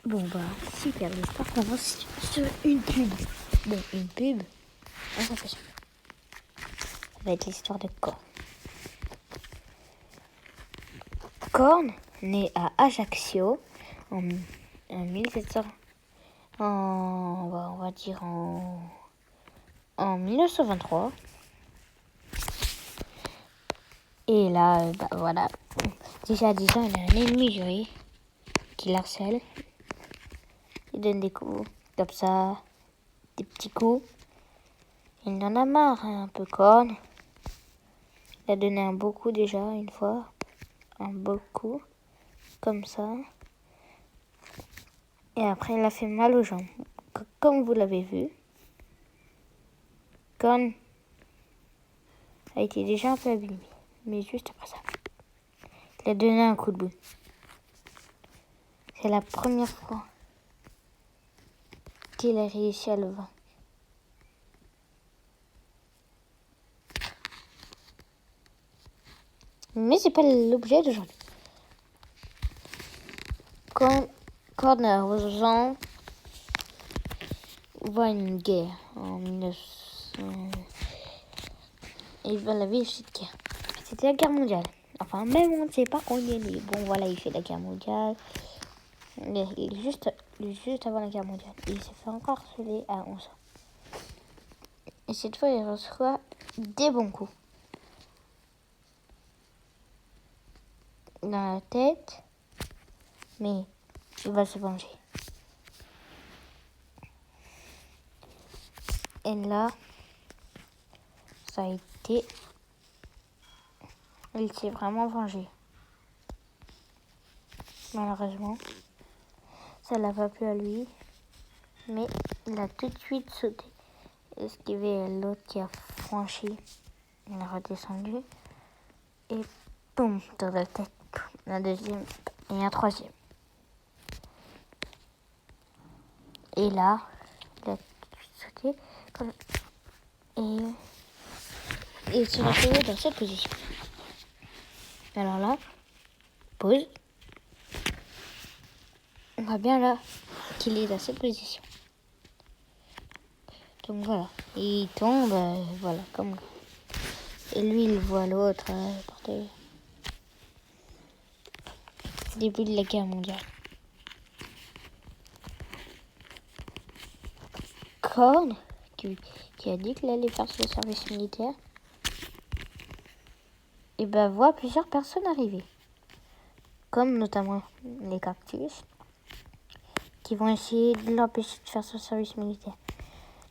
Bon bah, super l'histoire commence sur une pub. Bon, une pub, on s'en fait ça. Ça va être l'histoire de Korn. Korn, né à Ajaccio en 1700, on va dire en 1923. Et là, voilà. Déjà à 10 ans, il a un ennemi juré qui l'harcèle. Il donne des coups, comme ça, des petits coups. Il en a marre, un peu Korn. Il a donné un beau coup déjà, une fois. Un beau coup, comme ça. Et après, il a fait mal aux jambes. Comme vous l'avez vu, Korn a été déjà un peu abîmé. Mais juste après ça, il a donné un coup de boule. C'est la première fois qu'il a réussi à le vaincre. Mais c'est pas l'objet d'aujourd'hui. Quand Korn a rejoint une guerre en 1900, il va la vivre cette guerre. C'était la guerre mondiale. Enfin, même on ne sait pas quand il est né. Bon, voilà, il fait la guerre mondiale. Il est juste avant la guerre mondiale. Il s'est fait encore harceler à 11 ans. Et cette fois, il reçoit des bons coups. Dans la tête. Mais il va se venger. Et là, ça a été... Il s'est vraiment vengé. Malheureusement, ça l'a pas plu à lui. Mais il a tout de suite sauté. Esquivé l'autre qui a franchi. Il est redescendu. Et boum, dans la tête. Un deuxième et un troisième. Et là, il a sauté. Et il s'est retrouvé dans cette position. Alors là, pause. On voit bien là qu'il est dans cette position. Donc voilà, il tombe, voilà, comme là. Et lui, il voit l'autre porter. Début de la guerre mondiale. Korn, qui a dit qu'il allait faire ce service militaire, et voit plusieurs personnes arriver. Comme notamment les cactus, qui vont essayer de l'empêcher de faire son service militaire.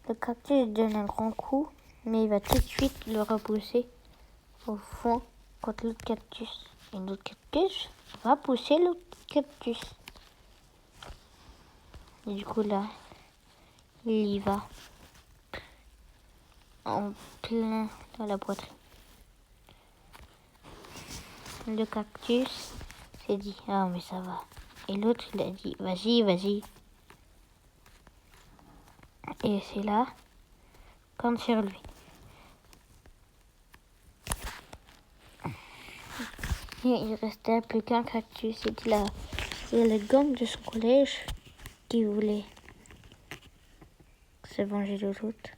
Le cactus donne un grand coup, mais il va tout de suite le repousser au fond contre l'autre cactus. Et l'autre cactus va pousser l'autre cactus. Et du coup là, il y va en plein dans la poitrine. Le cactus s'est dit, ah mais ça va. Et l'autre il a dit, vas-y, vas-y. Et c'est là, quand sur lui. Et il restait plus qu'un cactus. C'était le gang de son collège qui voulait se venger de l'autre.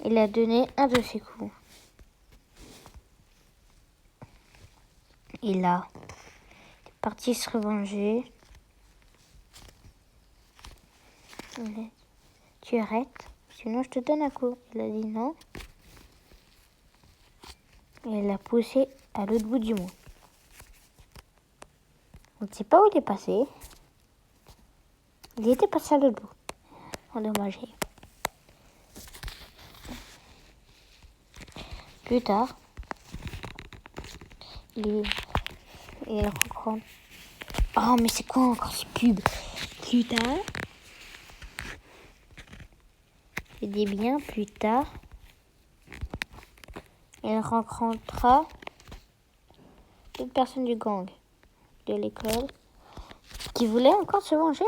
Il a donné un de ses coups. Et là, il est parti se revenger. Il a dit, tu arrêtes, sinon je te donne un coup. Il a dit non. Et il l'a poussé à l'autre bout du monde. On ne sait pas où il est passé. Il était passé à l'autre bout. Endommagé. Plus tard, il rencontre... Oh, mais c'est quoi encore ces pubs? Plus tard, je dis bien plus tard, il rencontra une personne du gang de l'école qui voulait encore se venger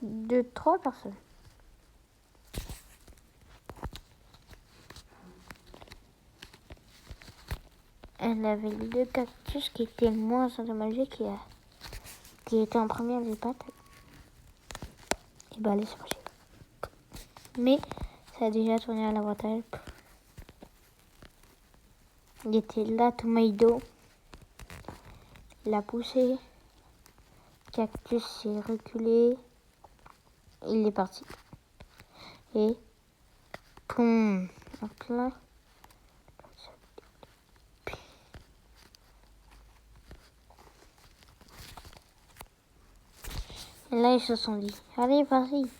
de 3 personnes. Elle avait 2 cactus qui étaient moins endommagés qu'il y a. qui était en première des pattes, et bah allez s'approcher. Mais ça a déjà tourné à l'avantage. Il était là, Tomato. Il a poussé. Cactus s'est reculé. Il est parti. Et poum. Donc là. Et là, ils se sont dit, allez, vas-y.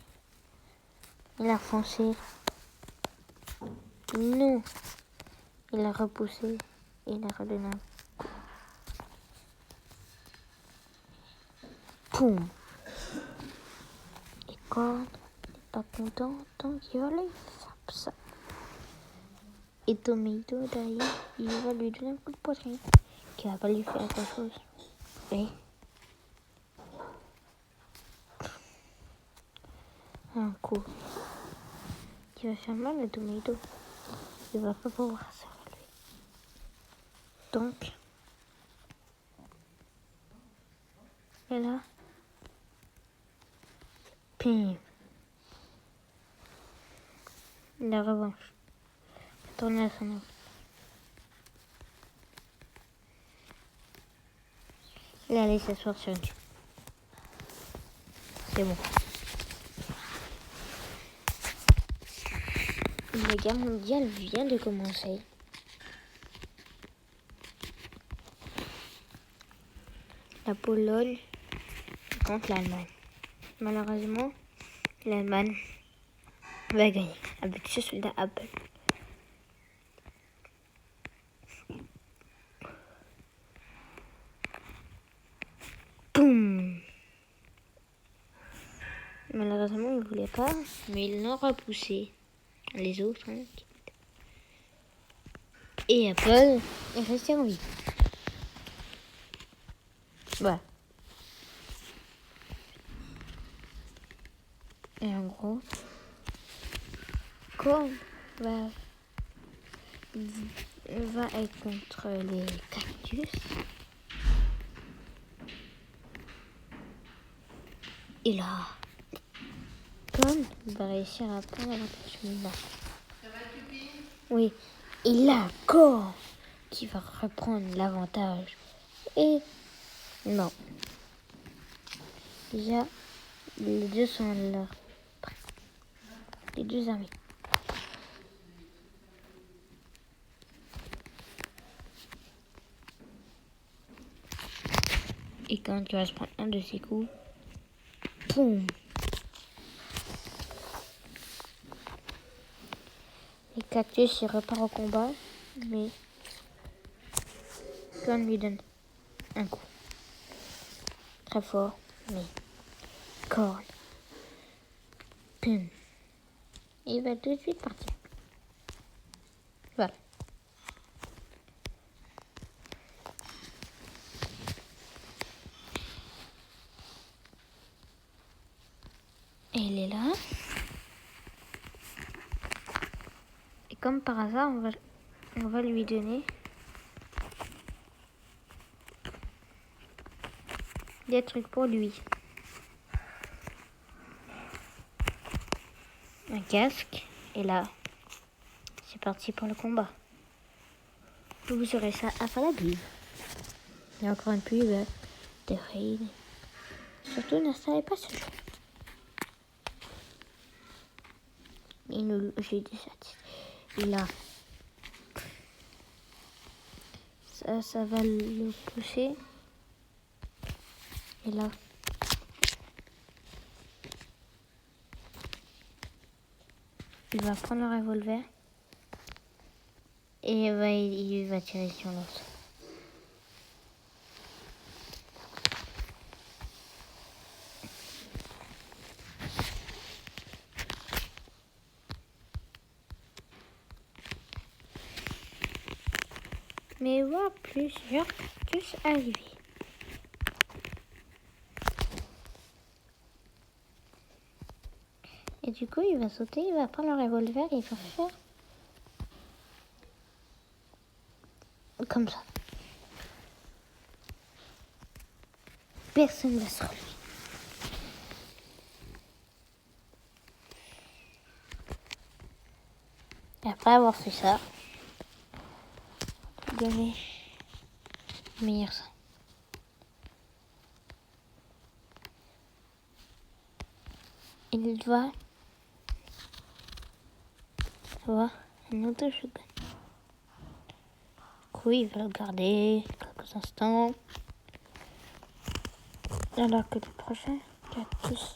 Il a foncé. Non. Il a repoussé. Et il a redonné un coup. Poum. Et quand il n'est pas content, donc il va aller ça. Et Tomato, derrière, il va lui donner un coup de poitrine. Qui va pas lui faire quelque chose. Et un coup qui va faire mal à Tomato. Il va pas pouvoir se relever. Donc, et là, pim. La revanche. Tourner à son nom. Il allait s'asseoir sur une tube. C'est bon. La guerre mondiale vient de commencer. La Pologne contre l'Allemagne. Malheureusement, l'Allemagne va gagner avec ses soldats Apple. Boum. Malheureusement, il ne voulait pas, mais ils l'ont repoussé. Les autres, hein. Et Apple est resté en vie. Voilà. Et en gros, comme va être contre les cactus, et là, Con va réussir à prendre l'avantage. Là. Oui, et là, Con qui va reprendre l'avantage. Et non. Déjà, les deux sont là. Les deux amis. Et quand tu vas se prendre un de ces coups, boum. Et Cactus, il repart au combat, mais Con lui donne un coup. Très fort, mais Con. Pum. Et il va tout de suite partir. Voilà. Et il est là. Et comme par hasard, on va lui donner des trucs pour lui. Un casque. Et là, c'est parti pour le combat. Vous aurez ça à la pub. Il y a encore une pub de Raid. Surtout, n'installez pas ce jeu. Et nous, j'ai dit ça. Et là, ça va le pousser. Et là, il va prendre le revolver. Et il va tirer sur l'autre. Mais voir plusieurs cactus arriver. Et du coup, il va sauter, il va prendre le revolver et il va faire comme ça. personne ne va se relever. Et après avoir fait ça, je vais donner meilleur ça. Il va avoir un autre shotgun. Oui, il va le garder quelques instants. Alors que le prochain cactus.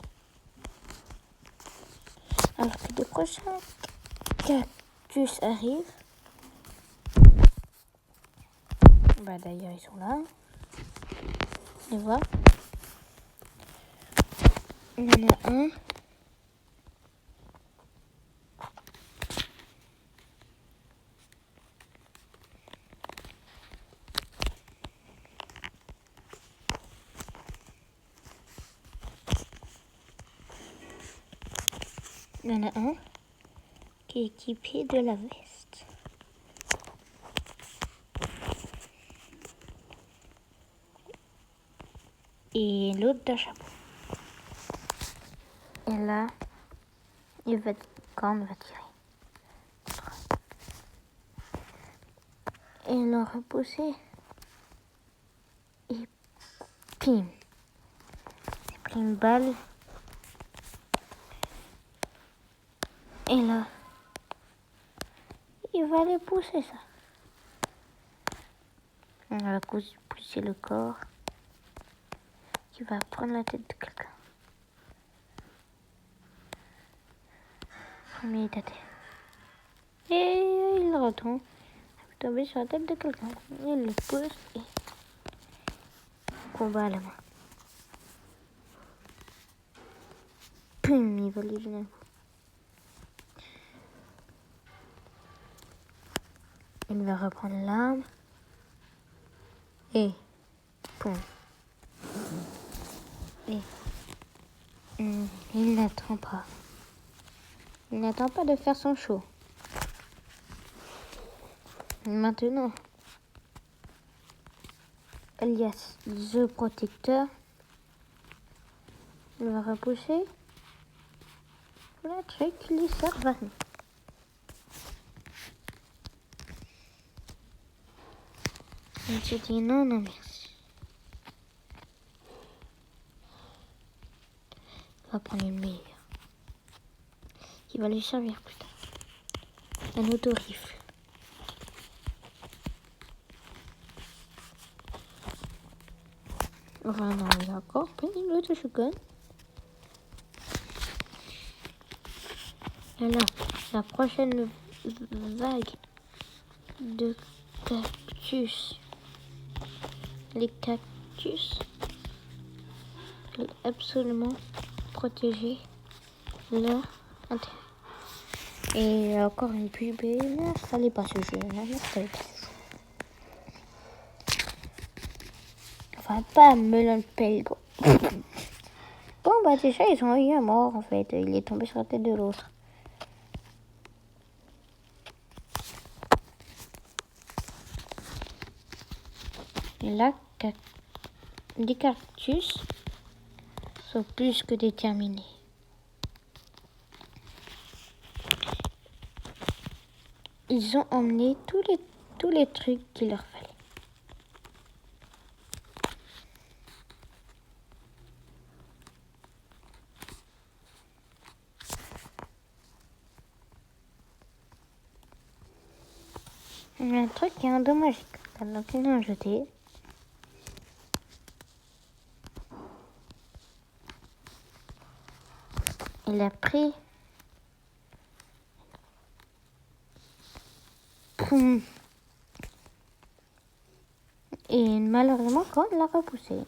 Alors que le prochain cactus arrive. Bah d'ailleurs ils sont là. Et voilà. Il y en a un. Il y en a un qui est équipé de la veste. Et l'autre d'un chapeau. Et là, quand on va tirer. Et il l'a repoussé. Et pim. Il a pris une balle. Et là, il va aller pousser ça. On va pousser le corps qui va prendre la tête de quelqu'un. Premier état. Et il retombe. Il va tomber sur la tête de quelqu'un. Il le pousse et combat à la main. Pum, il va lui donner un coup. Il va reprendre l'arme. Et pum. Et il n'attend pas. Il n'attend pas de faire son show. Maintenant, alias The Protecteur, il va repousser le truc qui lui sert à rien. Il se dit non, merci. Il va prendre une meilleure. Qui va lui servir plus tard. Un auto-rifle. Enfin non, il a encore pris une autre shotgun. Et là, la prochaine vague de cactus. Les cactus veulent absolument protéger leur intérêt. Et encore une pub, n'installez pas ce jeu. N'installez pas ce jeu. Enfin, pas Melon Pelgo. Bon, bah déjà, ils ont eu un mort, en fait. Il est tombé sur la tête de l'autre. Et là, les cactus sont plus que déterminés. Ils ont emmené tous les trucs qu'il leur fallait. Il y a un truc qui est endommagé. Alors qu'ils l'ont jeté. Il a pris. Et malheureusement, quand il l'a repoussé.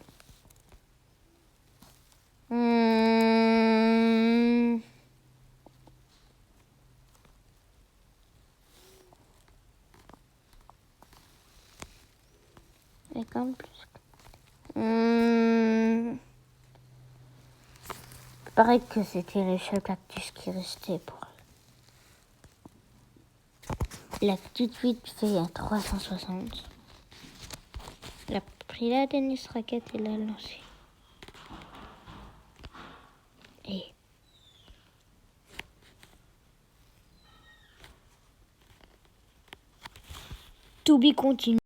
Et comme plus. Il paraît que c'était les seuls cactus qui restaient pour elle. Il a tout de suite fait un 360. Il a pris la tennis raquette et l'a lancé. To be continue.